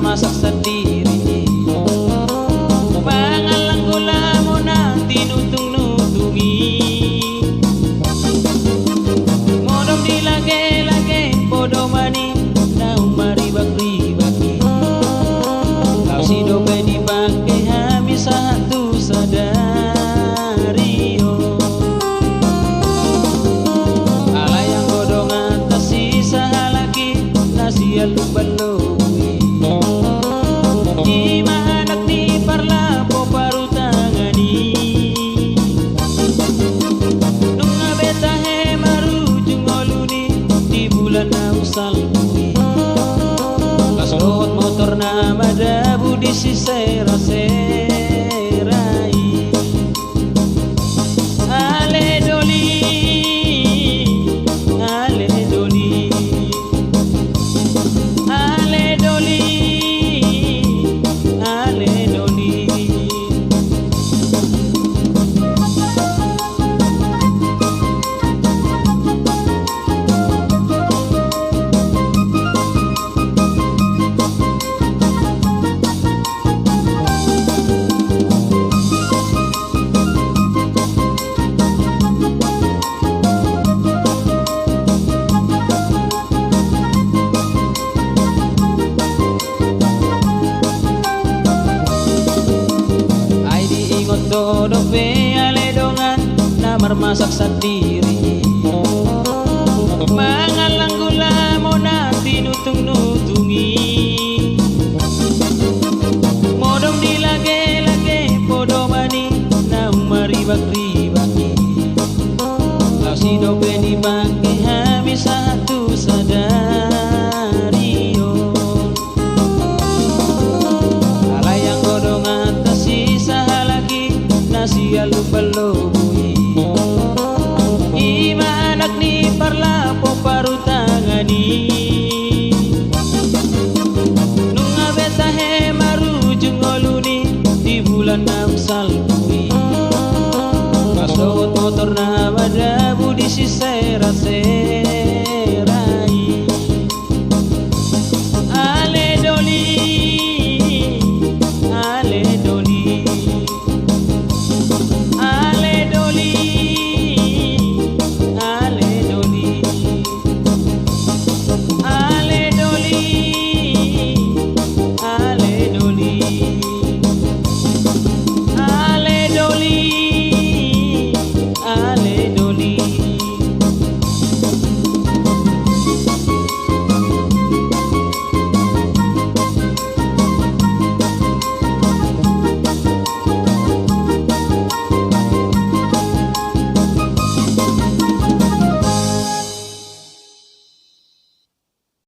Masak sendiri pangalang gula mo na tinutung-nutungi modom dilage-lage podo mani na umaribag-ribagi kau si dope di bangke habis satu sadario alayang godong atas sisa halaki nasi alu-balo di mahanak di parlapo parutangani nung abetahe marujung oluni di bulan na usal bumi kasulot motor na madabu di sisera-serai ale doli ale doli ale doli dope ale dongan na marmasak sendiri mangalang gula mo na tinutung